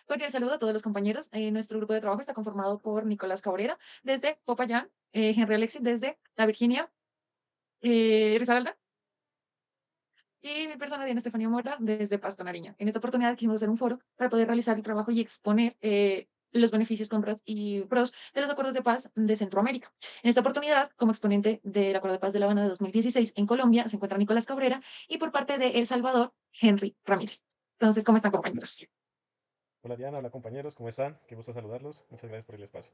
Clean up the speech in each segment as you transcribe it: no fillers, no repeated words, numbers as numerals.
Cordial saludo a todos los compañeros. Nuestro grupo de trabajo está conformado por Nicolás Cabrera desde Popayán, Henry Alexis desde la Virginia, Risaralda, y mi persona, Diana Estefanía Mora, desde Pasto, Nariño. En esta oportunidad quisimos hacer un foro para poder realizar el trabajo y exponer los beneficios, contras y pros de los acuerdos de paz de Centroamérica. En esta oportunidad, como exponente del Acuerdo de Paz de La Habana de 2016 en Colombia, se encuentra Nicolás Cabrera y por parte de El Salvador, Henry Ramírez. Entonces, ¿cómo están, compañeros? Hola Diana, hola compañeros, ¿cómo están? Qué gusto saludarlos. Muchas gracias por el espacio.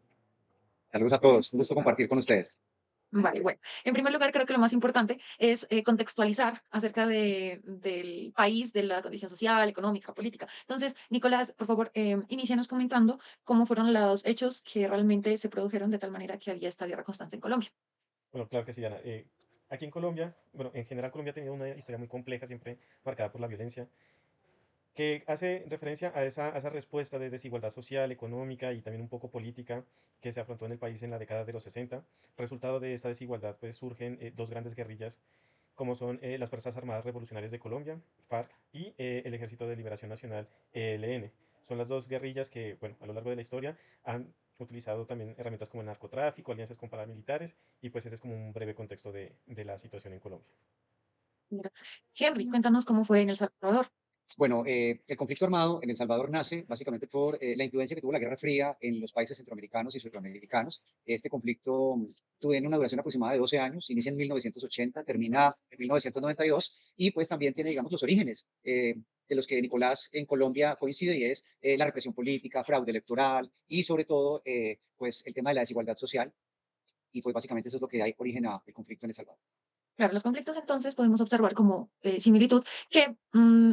Saludos a todos, un gusto compartir con ustedes. Vale, bueno. En primer lugar, creo que lo más importante es contextualizar acerca del país, de la condición social, económica, política. Entonces, Nicolás, por favor, inícianos comentando cómo fueron los hechos que realmente se produjeron de tal manera que había esta guerra constante en Colombia. Bueno, claro que sí, Diana. Aquí en Colombia, bueno, en general Colombia ha tenido una historia muy compleja, siempre marcada por la violencia, que hace referencia a esa respuesta de desigualdad social, económica y también un poco política que se afrontó en el país en la década de los 60. Resultado de esta desigualdad, pues surgen dos grandes guerrillas como son las Fuerzas Armadas Revolucionarias de Colombia, FARC, y el Ejército de Liberación Nacional, ELN. Son las dos guerrillas que, bueno, a lo largo de la historia han utilizado también herramientas como el narcotráfico, alianzas con paramilitares, y pues ese es como un breve contexto de la situación en Colombia. Mira, Henry, cuéntanos cómo fue en El Salvador. Bueno, el conflicto armado en El Salvador nace básicamente por la influencia que tuvo la Guerra Fría en los países centroamericanos y sudamericanos. Este conflicto tiene una duración aproximada de 12 años, inicia en 1980, termina en 1992 y pues también tiene, digamos, los orígenes de los que Nicolás en Colombia coincide y es la represión política, fraude electoral y sobre todo pues el tema de la desigualdad social y pues básicamente eso es lo que da origen al conflicto en El Salvador. Claro, los conflictos entonces podemos observar como similitud que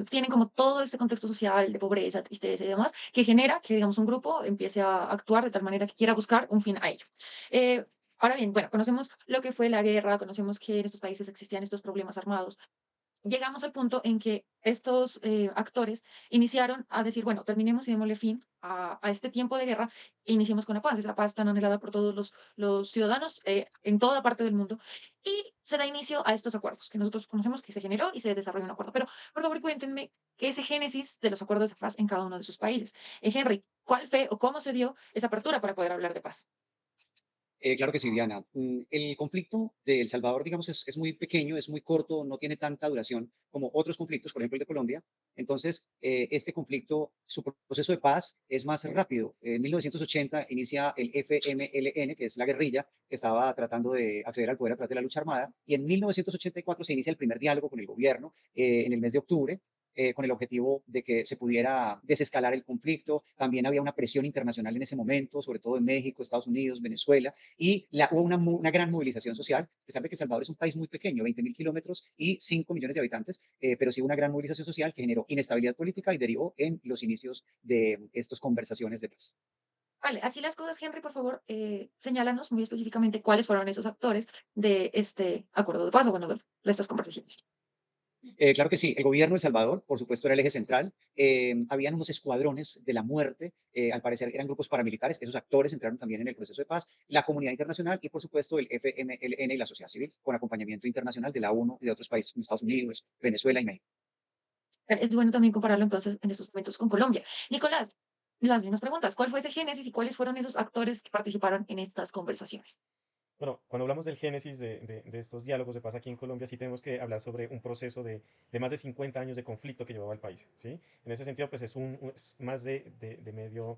tienen como todo este contexto social de pobreza, tristeza y demás, que genera que, digamos, un grupo empiece a actuar de tal manera que quiera buscar un fin a ello. Eh, Ahora bien, bueno, conocemos lo que fue la guerra, conocemos que en estos países existían estos problemas armados. Llegamos al punto en que estos actores iniciaron a decir, bueno, terminemos y démosle fin a este tiempo de guerra e iniciemos con la paz, esa paz tan anhelada por todos los ciudadanos en toda parte del mundo. Y se da inicio a estos acuerdos que nosotros conocemos que se generó y se desarrolló un acuerdo. Pero, por favor, cuéntenme ese génesis de los acuerdos de paz en cada uno de sus países. Henry, ¿cuál fue o cómo se dio esa apertura para poder hablar de paz? Claro que sí, Diana. El conflicto de El Salvador, digamos, es muy pequeño, es muy corto, no tiene tanta duración como otros conflictos, por ejemplo, el de Colombia. Entonces, este conflicto, su proceso de paz es más rápido. En 1980 inicia el FMLN, que es la guerrilla que estaba tratando de acceder al poder a través de la lucha armada, y en 1984 se inicia el primer diálogo con el gobierno en el mes de octubre con el objetivo de que se pudiera desescalar el conflicto. También había una presión internacional en ese momento, sobre todo en México, Estados Unidos, Venezuela, y hubo una gran movilización social, a pesar de que El Salvador es un país muy pequeño, 20.000 kilómetros y 5 millones de habitantes, pero sí una gran movilización social que generó inestabilidad política y derivó en los inicios de estas conversaciones de paz. Vale, así las cosas, Henry, por favor, señálanos muy específicamente cuáles fueron esos actores de este acuerdo de paz o bueno, de estas conversaciones. Claro que sí, el gobierno de El Salvador, por supuesto, era el eje central. Habían unos escuadrones de la muerte, al parecer eran grupos paramilitares, esos actores entraron también en el proceso de paz, la comunidad internacional y, por supuesto, el FMLN y la sociedad civil, con acompañamiento internacional de la ONU y de otros países como Estados Unidos, Venezuela y México. Es bueno también compararlo entonces en estos momentos con Colombia. Nicolás, las mismas preguntas. ¿Cuál fue ese génesis y cuáles fueron esos actores que participaron en estas conversaciones? Bueno, cuando hablamos del génesis de estos diálogos de paz aquí en Colombia, sí tenemos que hablar sobre un proceso de más de 50 años de conflicto que llevaba el país, ¿sí? En ese sentido, pues es más de medio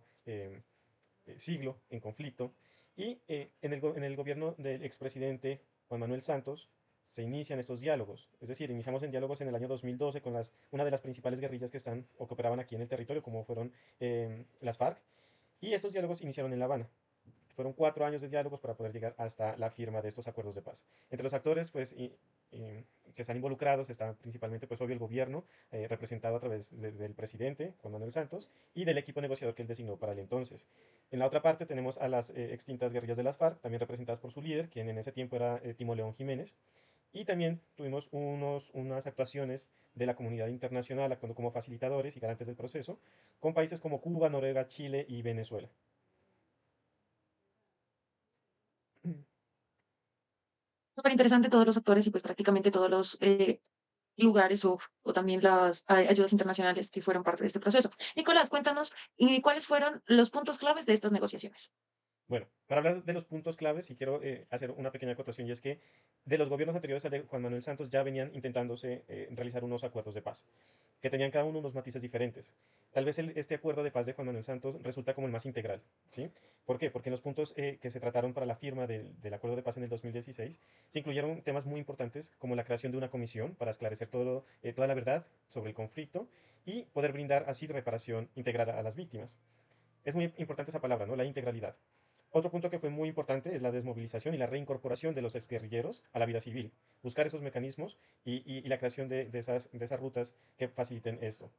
siglo en conflicto. Y en el gobierno del expresidente Juan Manuel Santos se inician estos diálogos. Es decir, iniciamos en diálogos en el año 2012 con una de las principales guerrillas que están o que operaban aquí en el territorio, como fueron las FARC. Y estos diálogos iniciaron en La Habana. Fueron 4 años de diálogos para poder llegar hasta la firma de estos acuerdos de paz. Entre los actores, pues, que están involucrados está principalmente, pues, obvio, el gobierno, representado a través del presidente, Juan Manuel Santos, y del equipo negociador que él designó para el entonces. En la otra parte tenemos a las extintas guerrillas de las FARC, también representadas por su líder, quien en ese tiempo era Timo León Jiménez. Y también tuvimos unas actuaciones de la comunidad internacional actuando como facilitadores y garantes del proceso, con países como Cuba, Noruega, Chile y Venezuela. Súper interesante todos los actores y pues prácticamente todos los lugares o también las ayudas internacionales que fueron parte de este proceso. Nicolás, cuéntanos, ¿cuáles fueron los puntos claves de estas negociaciones? Bueno, para hablar de los puntos claves, sí quiero hacer una pequeña acotación y es que de los gobiernos anteriores al de Juan Manuel Santos ya venían intentándose realizar unos acuerdos de paz, que tenían cada uno unos matices diferentes. Tal vez este acuerdo de paz de Juan Manuel Santos resulta como el más integral, ¿sí? ¿Por qué? Porque en los puntos que se trataron para la firma del acuerdo de paz en el 2016 se incluyeron temas muy importantes como la creación de una comisión para esclarecer toda la verdad sobre el conflicto y poder brindar así reparación integral a las víctimas. Es muy importante esa palabra, ¿no? La integralidad. Otro punto que fue muy importante es la desmovilización y la reincorporación de los exguerrilleros a la vida civil. Buscar esos mecanismos y la creación de esas rutas que faciliten esto.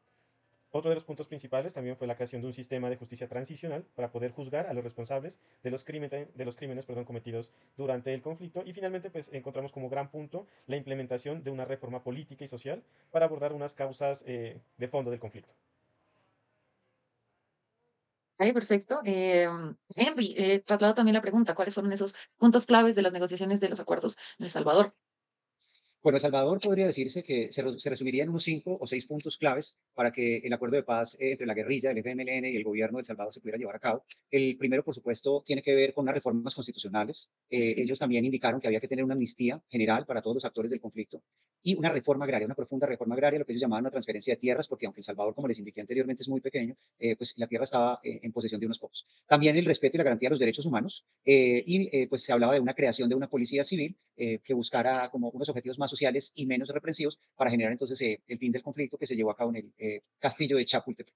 Otro de los puntos principales también fue la creación de un sistema de justicia transicional para poder juzgar a los responsables de los crímenes, perdón, cometidos durante el conflicto. Y finalmente, pues encontramos como gran punto la implementación de una reforma política y social para abordar unas causas de fondo del conflicto. Vale, perfecto. Henry, traslado también la pregunta, ¿cuáles fueron esos puntos claves de las negociaciones de los acuerdos en El Salvador? Bueno, El Salvador podría decirse que se resumiría en unos 5 o 6 puntos claves para que el acuerdo de paz entre la guerrilla, el FMLN y el gobierno de El Salvador se pudiera llevar a cabo. El primero, por supuesto, tiene que ver con unas reformas constitucionales. Ellos también indicaron que había que tener una amnistía general para todos los actores del conflicto y una reforma agraria, una profunda reforma agraria, lo que ellos llamaban una transferencia de tierras, porque aunque El Salvador, como les indiqué anteriormente, es muy pequeño, pues la tierra estaba en posesión de unos pocos. También el respeto y la garantía de los derechos humanos pues se hablaba de una creación de una policía civil que buscara como unos objetivos más sociales y menos represivos para generar entonces el fin del conflicto que se llevó a cabo en el castillo de Chapultepec.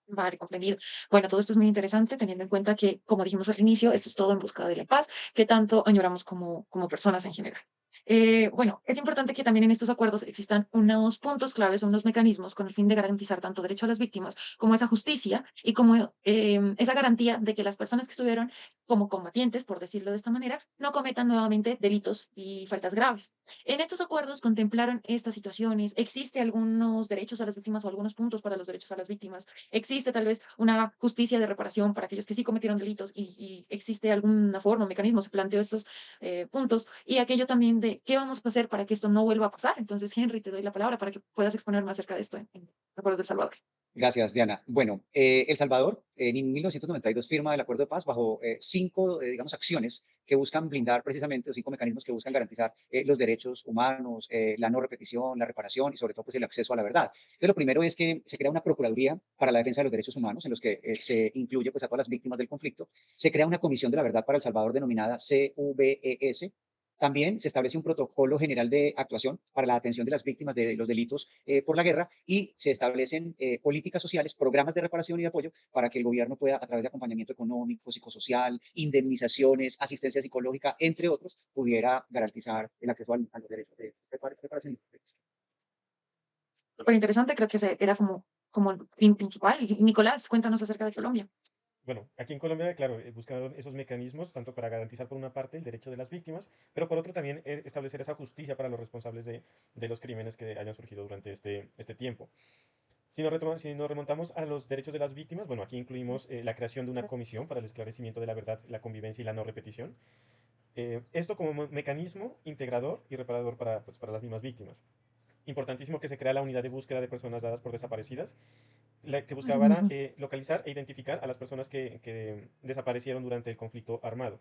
Vale, comprendido. Bueno, todo esto es muy interesante, teniendo en cuenta que, como dijimos al inicio, esto es todo en busca de la paz, que tanto añoramos como personas en general. Bueno, es importante que también en estos acuerdos existan unos puntos claves o unos mecanismos con el fin de garantizar tanto derecho a las víctimas como esa justicia y como esa garantía de que las personas que estuvieron como combatientes, por decirlo de esta manera, no cometan nuevamente delitos y faltas graves. En estos acuerdos contemplaron estas situaciones. ¿Existe algunos derechos a las víctimas o algunos puntos para los derechos a las víctimas? ¿Existe tal vez una justicia de reparación para aquellos que sí cometieron delitos y existe alguna forma, un mecanismo? Se planteó estos puntos y aquello también de qué vamos a hacer para que esto no vuelva a pasar. Entonces, Henry, te doy la palabra para que puedas exponerme acerca de esto en los acuerdos del Salvador. Gracias, Diana. Bueno, El Salvador en 1992 firma el acuerdo de paz bajo 5, digamos, acciones que buscan blindar precisamente, o 5 mecanismos que buscan garantizar los derechos humanos, la no repetición, la reparación y sobre todo pues, el acceso a la verdad. Entonces, lo primero es que se crea una Procuraduría para la defensa de los derechos humanos, en los que se incluye pues, a todas las víctimas del conflicto. Se crea una Comisión de la Verdad para El Salvador denominada CVES. También se establece un protocolo general de actuación para la atención de las víctimas de los delitos por la guerra y se establecen políticas sociales, programas de reparación y de apoyo para que el gobierno pueda, a través de acompañamiento económico, psicosocial, indemnizaciones, asistencia psicológica, entre otros, pudiera garantizar el acceso a los derechos de reparación. Súper interesante, creo que ese era como el fin principal. Y Nicolás, cuéntanos acerca de Colombia. Bueno, aquí en Colombia, claro, buscaron esos mecanismos, tanto para garantizar por una parte el derecho de las víctimas, pero por otro también establecer esa justicia para los responsables de los crímenes que hayan surgido durante este tiempo. Si nos remontamos a los derechos de las víctimas, bueno, aquí incluimos la creación de una comisión para el esclarecimiento de la verdad, la convivencia y la no repetición. Esto como mecanismo integrador y reparador para las mismas víctimas. Importantísimo que se crea la unidad de búsqueda de personas dadas por desaparecidas, la que buscaba era, localizar e identificar a las personas que desaparecieron durante el conflicto armado.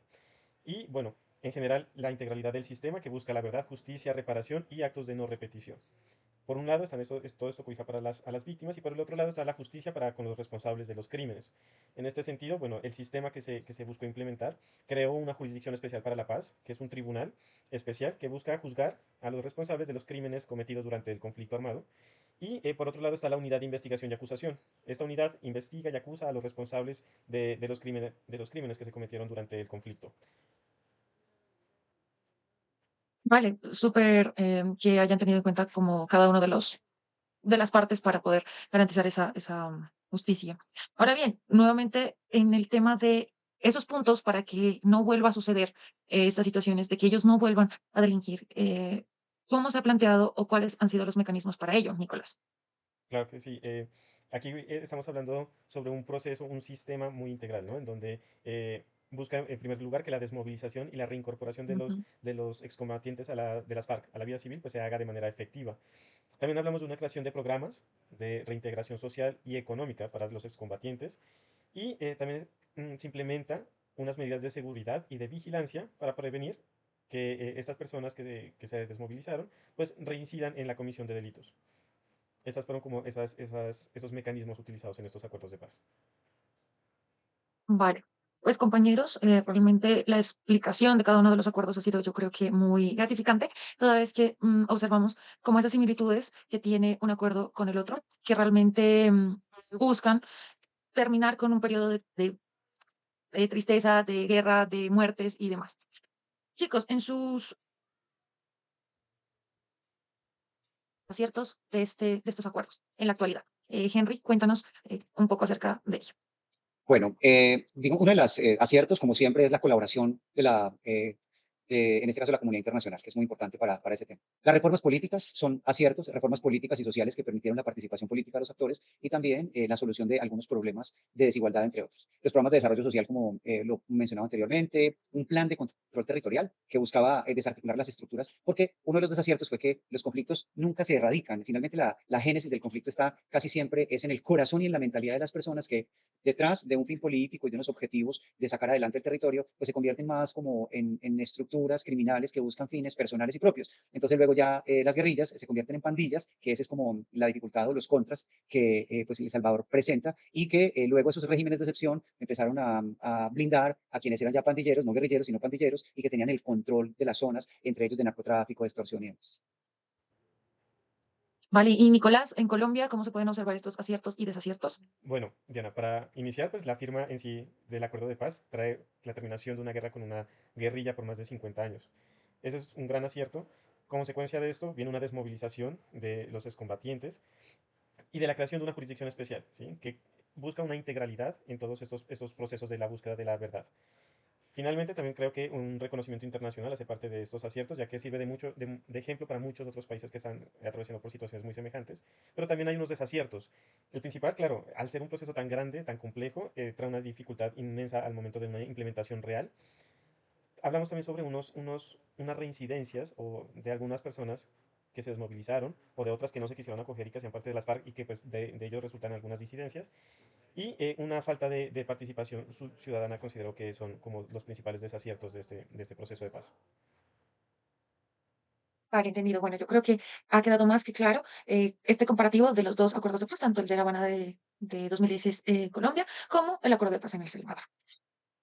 Y bueno, en general, la integralidad del sistema que busca la verdad, justicia, reparación y actos de no repetición. Por un lado todo esto cobija para a las víctimas y por el otro lado está la justicia para con los responsables de los crímenes. En este sentido, bueno, el sistema que se buscó implementar creó una jurisdicción especial para la paz, que es un tribunal especial que busca juzgar a los responsables de los crímenes cometidos durante el conflicto armado. Y por otro lado está la unidad de investigación y acusación. Esta unidad investiga y acusa a los responsables de los crímenes que se cometieron durante el conflicto. Vale, súper que hayan tenido en cuenta como cada uno de las partes para poder garantizar esa justicia. Ahora bien, nuevamente en el tema de esos puntos para que no vuelva a suceder estas situaciones, de que ellos no vuelvan a delinquir, ¿cómo se ha planteado o cuáles han sido los mecanismos para ello, Nicolás? Claro que sí. Aquí estamos hablando sobre un proceso, un sistema muy integral, ¿no? En donde busca en primer lugar que la desmovilización y la reincorporación Ujú. de los excombatientes de las FARC a la vida civil pues se haga de manera efectiva. También hablamos de una creación de programas de reintegración social y económica para los excombatientes y también se implementa unas medidas de seguridad y de vigilancia para prevenir que estas personas que se desmovilizaron pues reincidan en la comisión de delitos. Estas fueron como esos mecanismos utilizados en estos acuerdos de paz. Vale. Pues compañeros, realmente la explicación de cada uno de los acuerdos ha sido, yo creo que muy gratificante, toda vez que observamos como esas similitudes que tiene un acuerdo con el otro, que realmente buscan terminar con un periodo de tristeza, de guerra, de muertes y demás. Chicos, en sus aciertos de estos acuerdos en la actualidad. Henry, cuéntanos un poco acerca de ello. Bueno, digo, uno de los aciertos, como siempre, es la colaboración en este caso, la comunidad internacional, que es muy importante para ese tema. Las reformas políticas son aciertos, reformas políticas y sociales que permitieron la participación política de los actores y también la solución de algunos problemas de desigualdad, entre otros. Los programas de desarrollo social, como lo mencionaba anteriormente, un plan de control territorial que buscaba desarticular las estructuras, porque uno de los desaciertos fue que los conflictos nunca se erradican. Finalmente, la génesis del conflicto está casi siempre es en el corazón y en la mentalidad de las personas que detrás de un fin político y de unos objetivos de sacar adelante el territorio, pues se convierten más como en estructuras criminales que buscan fines personales y propios. Entonces luego ya las guerrillas se convierten en pandillas, que esa es como la dificultad o los contras que pues El Salvador presenta y que luego esos regímenes de excepción empezaron a blindar a quienes eran ya pandilleros, no guerrilleros, sino pandilleros, y que tenían el control de las zonas, entre ellos de narcotráfico, extorsión y demás. Vale, y Nicolás, en Colombia, ¿cómo se pueden observar estos aciertos y desaciertos? Bueno, Diana, para iniciar, pues la firma en sí del acuerdo de paz trae la terminación de una guerra con una guerrilla por más de 50 años. Ese es un gran acierto. Consecuencia de esto viene una desmovilización de los excombatientes y de la creación de una jurisdicción especial, ¿sí? Que busca una integralidad en todos estos procesos de la búsqueda de la verdad. Finalmente, también creo que un reconocimiento internacional hace parte de estos aciertos, ya que sirve de ejemplo para muchos otros países que están atravesando por situaciones muy semejantes, pero también hay unos desaciertos. El principal, claro, al ser un proceso tan grande, tan complejo, trae una dificultad inmensa al momento de una implementación real. Hablamos también sobre unas reincidencias o de algunas personas que se desmovilizaron o de otras que no se quisieron acoger y que hacían parte de las FARC y que pues de ello resultan algunas disidencias. Y una falta de participación ciudadana considero que son como los principales desaciertos de este proceso de paz. Vale, entendido. Bueno, yo creo que ha quedado más que claro este comparativo de los dos acuerdos de paz, tanto el de La Habana de 2016 Colombia, como el acuerdo de paz en El Salvador.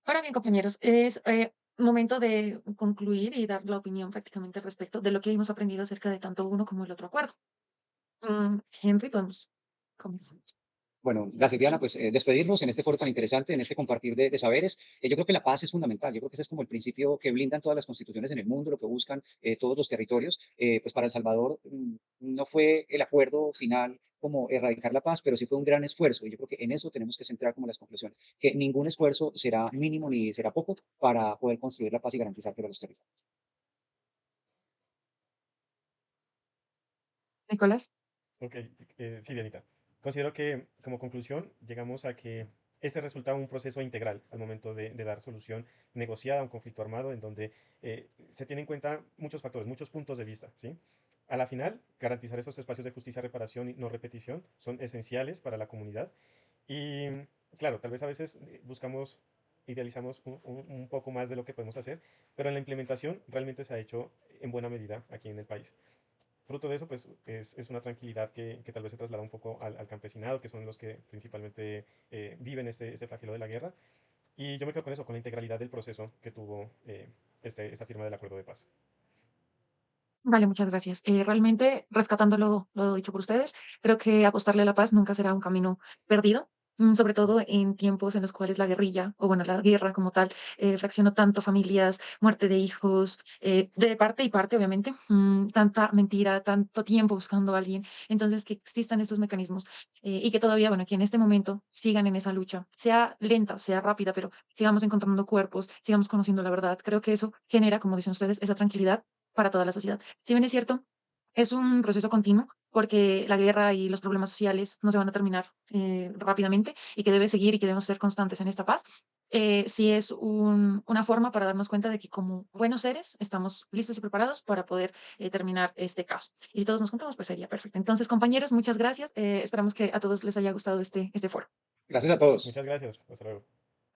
Ahora bien, compañeros, es momento de concluir y dar la opinión prácticamente al respecto de lo que hemos aprendido acerca de tanto uno como el otro acuerdo. Henry, podemos comenzar. Bueno, gracias Diana, pues despedirnos en este foro tan interesante, en este compartir de saberes. Yo creo que la paz es fundamental, yo creo que ese es como el principio que blindan todas las constituciones en el mundo, lo que buscan todos los territorios. Pues para El Salvador no fue el acuerdo final como erradicar la paz, pero sí fue un gran esfuerzo y yo creo que en eso tenemos que centrar como las conclusiones, que ningún esfuerzo será mínimo ni será poco para poder construir la paz y garantizar que los territorios. Nicolás. Ok, sí, Dianita. Considero que como conclusión llegamos a que este resulta un proceso integral al momento de dar solución negociada a un conflicto armado en donde se tienen en cuenta muchos factores, muchos puntos de vista, ¿sí? A la final, garantizar esos espacios de justicia, reparación y no repetición son esenciales para la comunidad. Y claro, tal vez a veces buscamos, idealizamos un poco más de lo que podemos hacer, pero en la implementación realmente se ha hecho en buena medida aquí en el país. Fruto de eso, pues es una tranquilidad que tal vez se traslada un poco al campesinado, que son los que principalmente viven este flagelo de la guerra. Y yo me quedo con eso, con la integralidad del proceso que tuvo esta firma del acuerdo de paz. Vale, muchas gracias. Realmente, rescatando lo dicho por ustedes, creo que apostarle a la paz nunca será un camino perdido, sobre todo en tiempos en los cuales la guerrilla, o bueno, la guerra como tal, fraccionó tanto familias, muerte de hijos, de parte y parte, obviamente, tanta mentira, tanto tiempo buscando a alguien. Entonces, que existan estos mecanismos y que todavía, bueno, que en este momento sigan en esa lucha, sea lenta, sea rápida, pero sigamos encontrando cuerpos, sigamos conociendo la verdad. Creo que eso genera, como dicen ustedes, esa tranquilidad para toda la sociedad. Si bien es cierto, es un proceso continuo, porque la guerra y los problemas sociales no se van a terminar rápidamente y que debe seguir y que debemos ser constantes en esta paz. Sí es una forma para darnos cuenta de que como buenos seres estamos listos y preparados para poder terminar este caos. Y si todos nos juntamos, pues sería perfecto. Entonces, compañeros, muchas gracias. Esperamos que a todos les haya gustado este foro. Gracias a todos. Muchas gracias. Hasta luego.